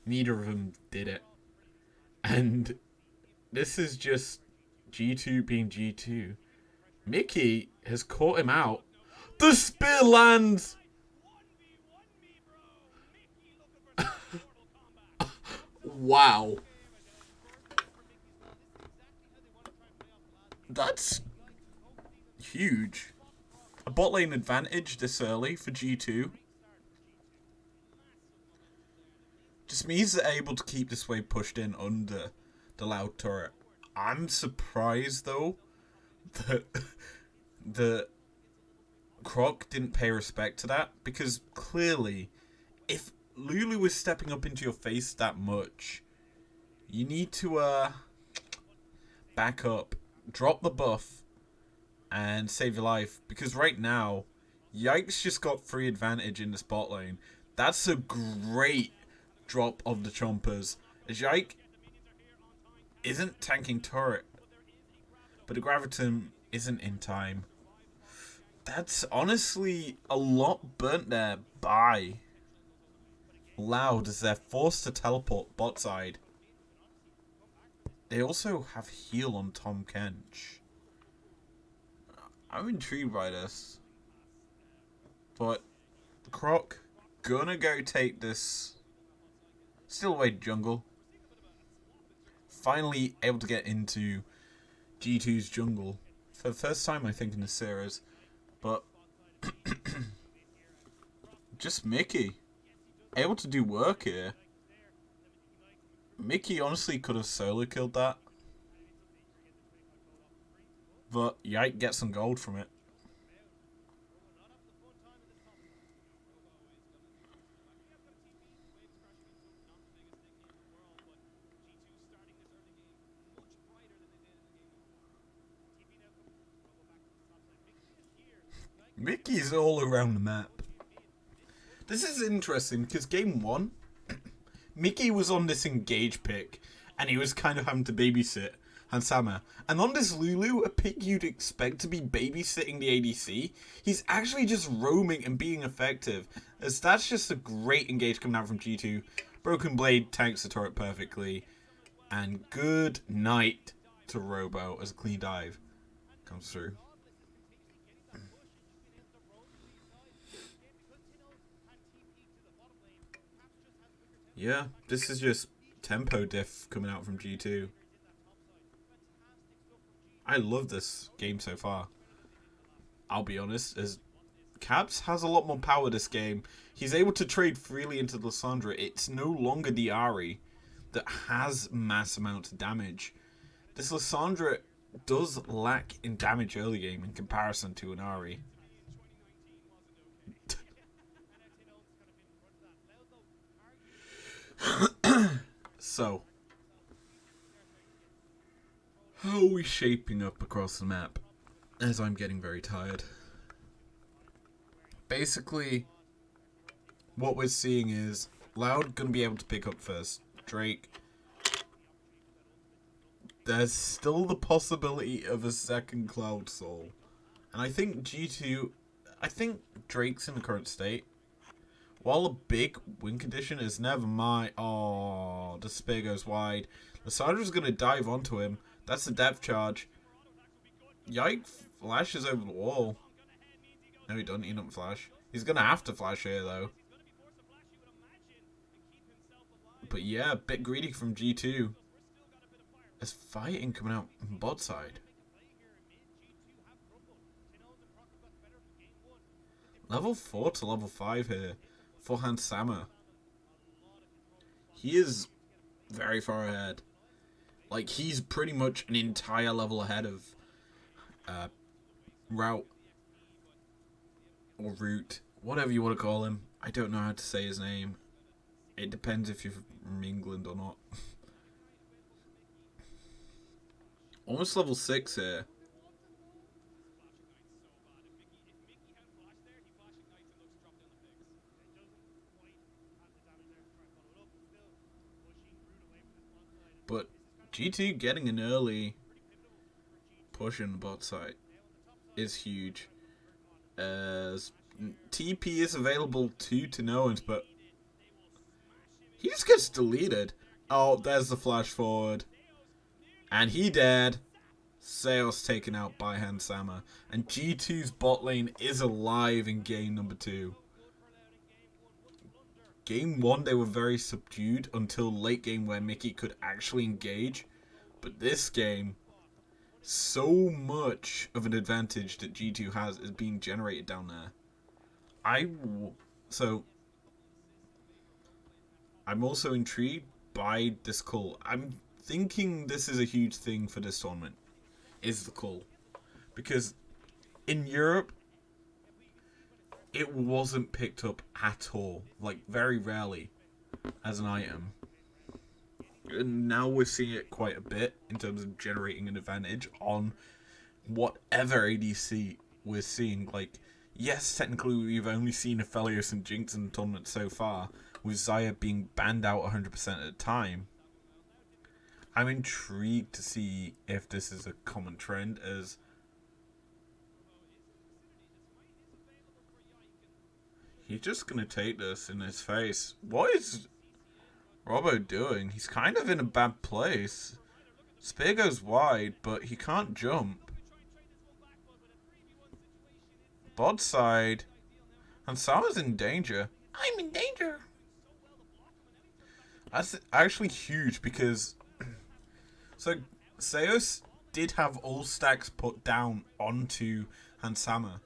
Speaker 1: Neither of them did it. And this is just G2 being G2. Mickey has caught him out. The spear lands! Wow. That's huge. A bot lane advantage this early for G2 just means they're able to keep this wave pushed in under the Loud turret. I'm surprised, though, that the Croc didn't pay respect to that, because clearly, if Lulu was stepping up into your face that much, you need to back up, drop the buff, and save your life. Because right now, Yike's just got free advantage in the spot lane. That's a great drop of the chompers. As Yike isn't tanking turret, but the Graviton isn't in time. That's honestly a lot burnt there by Loud as they're forced to teleport bot side. They also have heal on Tom Kench. I'm intrigued by this. But Croc gonna go take this still away jungle. Finally able to get into G2's jungle. For the first time I think in the series. But just Mickey able to do work here. Mickey honestly could have solo killed that. But Yike gets some gold from it. Mickey's all around the map. This is interesting because game 1, Mickey was on this engage pick and he was kind of having to babysit Hansama. And on this Lulu, a pick you'd expect to be babysitting the ADC, he's actually just roaming and being effective. As that's just a great engage coming out from G2. Broken Blade tanks the turret perfectly. And good night to Robo as a clean dive comes through. Yeah, this is just tempo diff coming out from G2. I love this game so far. I'll be honest, as Caps has a lot more power this game. He's able to trade freely into Lissandra. It's no longer the Ahri that has mass amounts of damage. This Lissandra does lack in damage early game in comparison to an Ahri. So, how are we shaping up across the map? As I'm getting very tired. Basically, what we're seeing is Loud gonna be able to pick up first. Drake. There's still the possibility of a second Cloud Soul. And I think G2... I think Drake's in the current state. While a big win condition is never my... Oh, the spear goes wide. Lissandra's going to dive onto him. That's the depth charge. Yike flashes over the wall. No, he doesn't. He doesn't flash. He's going to have to flash here, though. But yeah, a bit greedy from G2. There's fighting coming out on bot side. Level 4 to level 5 here for Hansama. He is very far ahead. Like, he's pretty much an entire level ahead of Route. Or Root. Whatever you want to call him. I don't know how to say his name. It depends if you're from England or not. Almost level 6 here. But G2 getting an early push in the bot side is huge. As TP is available to Tanoans, but he just gets deleted. Oh, there's the flash forward. And he dead. Sales taken out by Hansama. And G2's bot lane is alive in game number 2. game 1 they were very subdued until late game where Mickey could actually engage. But this game, so much of an advantage that G2 has is being generated down there. So I'm also intrigued by this call. I'm thinking this is a huge thing for this tournament, is the call. Because in Europe, it wasn't picked up at all. Like, very rarely as an item. And now we're seeing it quite a bit in terms of generating an advantage on whatever ADC we're seeing. Like, yes, technically we've only seen Aphelios and Jinx in the tournament so far, with Xayah being banned out 100% at a time. I'm intrigued to see if this is a common trend, as he's just going to take this in his face. What is Robo doing? He's kind of in a bad place. Spear goes wide, but he can't jump. Bot side. And Sama's in danger. I'm in danger. That's actually huge because... So, Seos did have all stacks put down onto Hansama.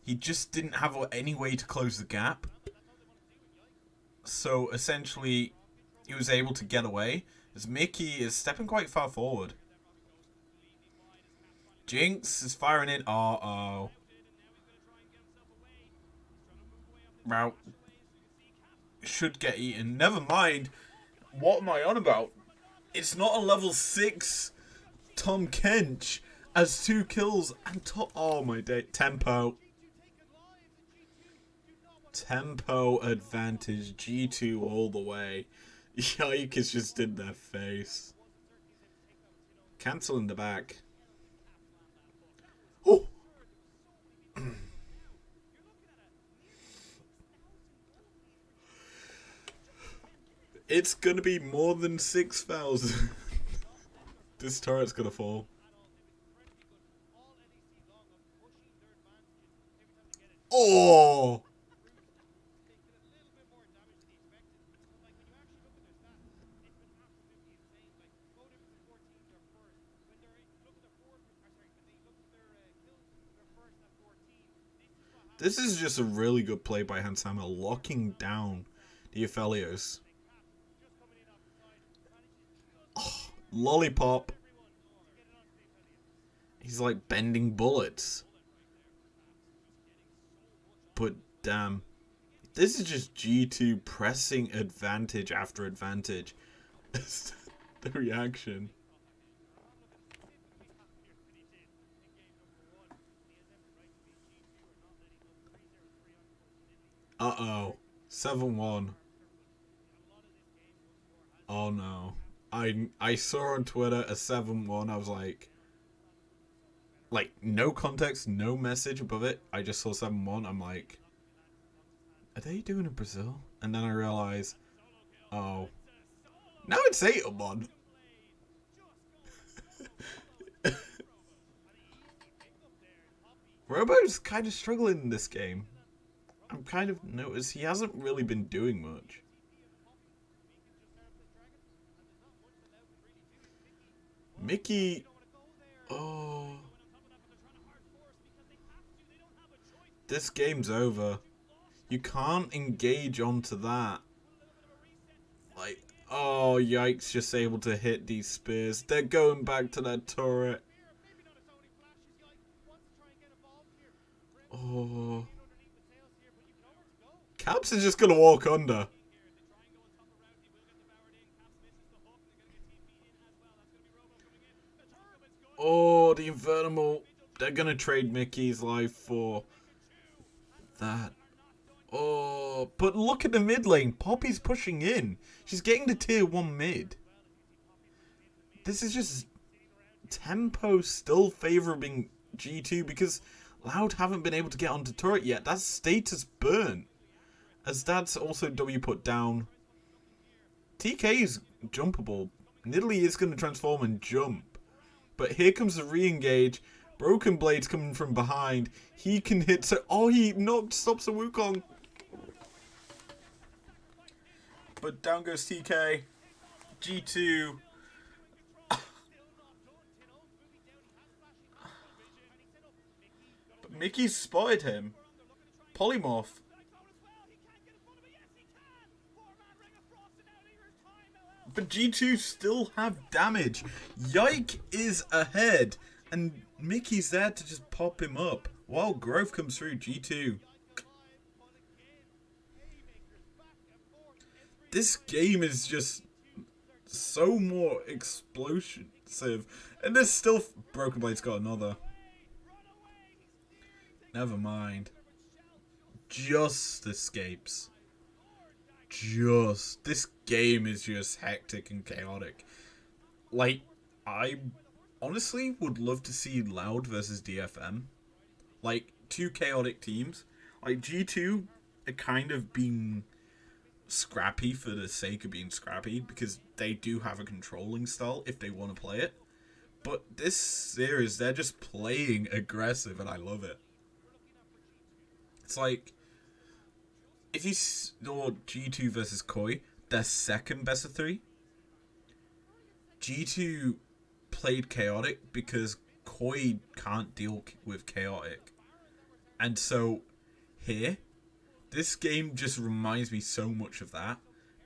Speaker 1: He just didn't have any way to close the gap. So, essentially, he was able to get away, as Mickey is stepping quite far forward. Jinx is firing in. Uh-oh. Wow. Should get eaten. Never mind. What am I on about? It's not a level 6 Tom Kench as 2 kills and oh my day. Tempo. Tempo advantage. G2 all the way. Yike is just in their face. Cancel in the back. Oh! It's gonna be more than 6,000. This turret's gonna fall. Oh! This is just a really good play by Hansama, locking down the Aphelios. Oh, lollipop. He's like bending bullets. But damn. This is just G2 pressing advantage after advantage. The reaction. Uh-oh. 7-1. Oh no. I saw on Twitter a 7-1. I was like, no context, no message above it. I just saw 7-1. I'm like, are they doing in Brazil? And then I realized, oh, now it's 8-1. Robo's kind of struggling in this game. I'm kind of noticed he hasn't really been doing much. Mickey, oh, this game's over. You can't engage onto that. Like, oh, yikes, just able to hit these spears. They're going back to that turret. Oh. Caps is just going to walk under. Oh, the Inferno. They're going to trade Mickey's life for that. Oh, but look at the mid lane. Poppy's pushing in. She's getting the tier 1 mid. This is just tempo still favouring G2 because Loud haven't been able to get onto turret yet. That's status burn. As that's also W put down. TK is jumpable. Nidalee is going to transform and jump. But here comes the re-engage. Broken Blade's coming from behind. He can hit... Oh, he stops the Wukong. but down goes TK. G2. But Mickey's spotted him. Polymorph. But G2 still have damage. Yike is ahead. And Mickey's there to just pop him up. While growth comes through, G2. This game is just so more explosive. And there's still... Broken Blade's got another. Never mind. Just escapes. This game is just hectic and chaotic. Like, I honestly would love to see Loud versus DFM. Like, two chaotic teams. Like, G2 are kind of being scrappy for the sake of being scrappy, because they do have a controlling style if they want to play it. But this series, they're just playing aggressive, and I love it. It's like, if you saw G2 versus Koi, their second best of 3, G2 played chaotic because Koi can't deal with chaotic. And so, here, this game just reminds me so much of that,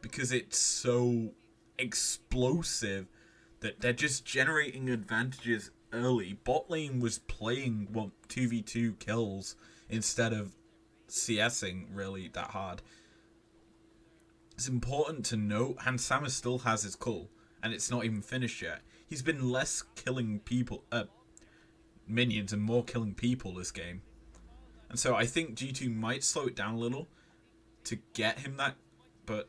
Speaker 1: because it's so explosive that they're just generating advantages early. Bot lane was playing 2v2 kills instead of CSing really that hard. It's important to note Hansama still has his call, and it's not even finished yet. He's been less killing people, minions, and more killing people this game. And so I think G2 might slow it down a little to get him that, but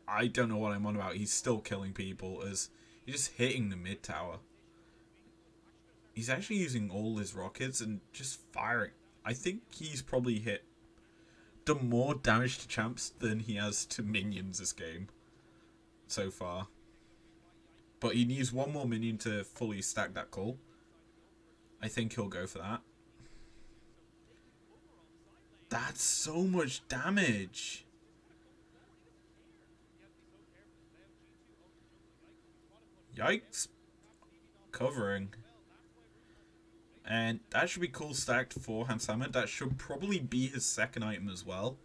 Speaker 1: I don't know what I'm on about. He's still killing people as he's just hitting the mid tower. He's actually using all his rockets and just firing. I think he's probably hit done more damage to champs than he has to minions this game so far. But he needs one more minion to fully stack that call. I think he'll go for that. That's so much damage. Yikes. Covering. And that should be cool stacked for Hansama. That should probably be his second item as well.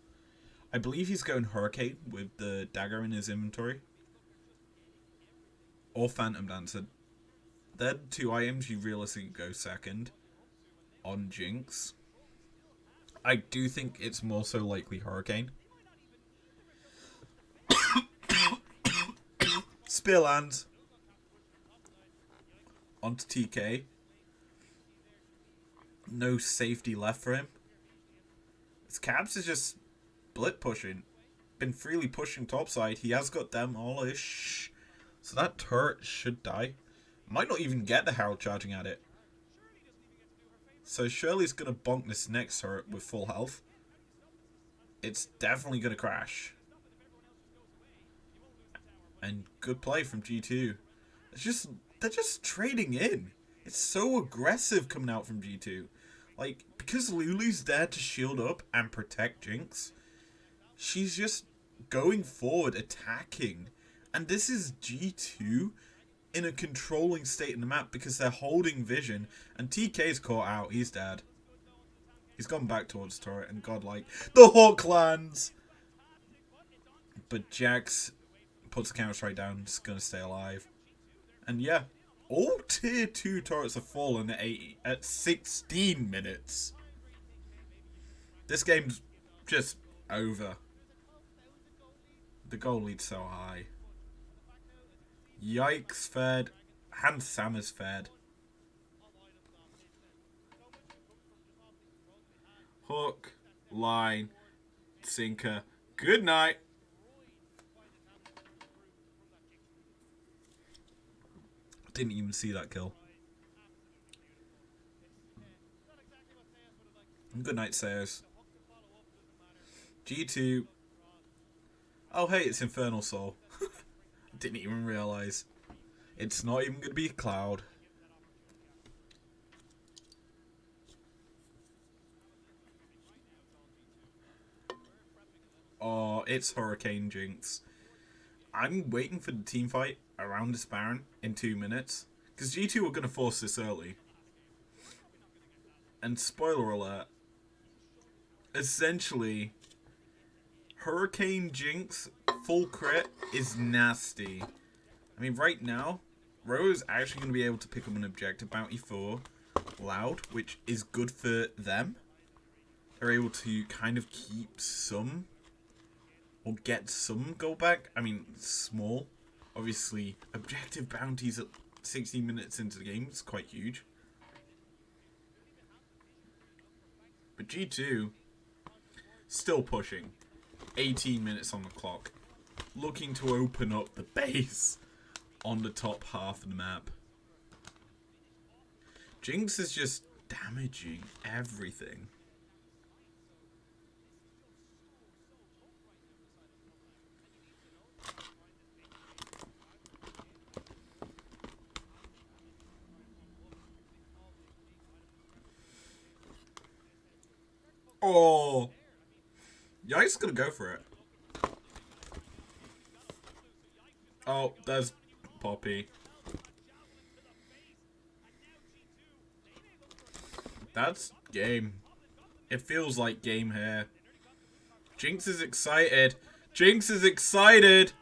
Speaker 1: I believe he's going Hurricane with the dagger in his inventory. Or Phantom Dancer. They're two items you realistically go second on Jinx. I do think it's more so likely Hurricane. Spear lands. Onto TK. No safety left for him. His Cabs is just split pushing. Been freely pushing topside. He has got demolish. So that turret should die. Might not even get the Herald charging at it. So Shirley's going to bonk this next turret with full health. It's definitely going to crash. And good play from G2. They're just trading in. It's so aggressive coming out from G2. Like, because Lulu's there to shield up and protect Jinx, she's just going forward, attacking. And this is G2 in a controlling state in the map because they're holding vision. And TK's caught out. He's dead. He's gone back towards turret and godlike. The Hawk lands! But Jax puts the counter strike down. Just going to stay alive. And yeah. All tier 2 turrets have fallen at 16 minutes. This game's just over. The goal lead's so high. Yikes fed. Hansama's fed. Hook. Line. Sinker. Good night. Didn't even see that kill. Good night, Sayers. G2. Oh, hey, it's Infernal Soul. Didn't even realise. It's not even going to be a Cloud. Oh, it's Hurricane Jinx. I'm waiting for the team fight around this Baron in 2 minutes. Because G2 are going to force this early. And spoiler alert, essentially, Hurricane Jinx full crit is nasty. I mean, right now, Ro's actually going to be able to pick up an objective bounty for Loud, which is good for them. They're able to kind of keep some, or get some gold back. I mean, small. Obviously, objective bounties at 16 minutes into the game is quite huge. But G2, still pushing. 18 minutes on the clock. Looking to open up the base on the top half of the map. Jinx is just damaging everything. Oh, Yike's gonna go for it. Oh, there's Poppy. That's game. It feels like game here. Jinx is excited. Jinx is excited.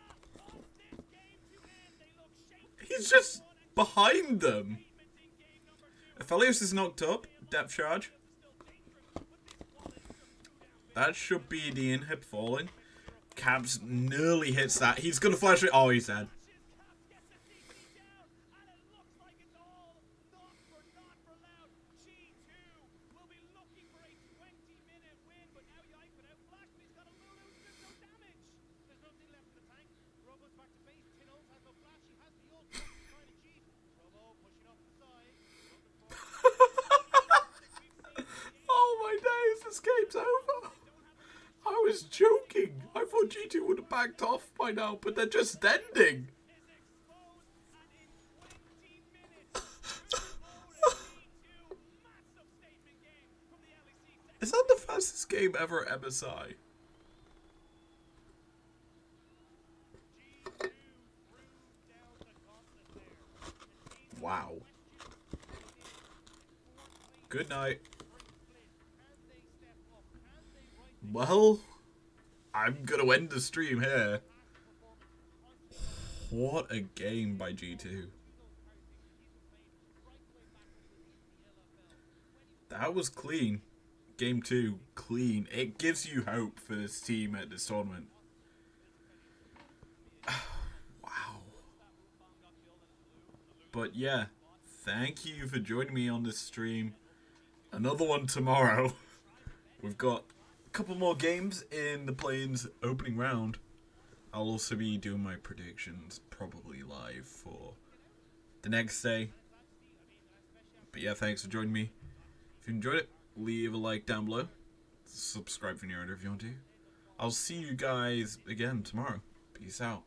Speaker 1: He's just behind them. Aphelios is knocked up. Depth charge. That should be the inhib falling. Cabs nearly hits that. He's gonna flash it. Oh, he's dead. Oh my days, this game's over. I was joking. I thought G2 would have backed off by now, but they're just ending. Is that the fastest game ever at MSI? Wow. Good night. Well, I'm gonna end the stream here. What a game by G2. That was clean. Game 2, clean. It gives you hope for this team at this tournament. Wow. But yeah, thank you for joining me on this stream. Another one tomorrow. We've got a couple more games in the play-ins opening round. I'll also be doing my predictions probably live for the next day. But yeah, thanks for joining me. If you enjoyed it, leave a like down below. Subscribe if you're new if you want to. I'll see you guys again tomorrow. Peace out.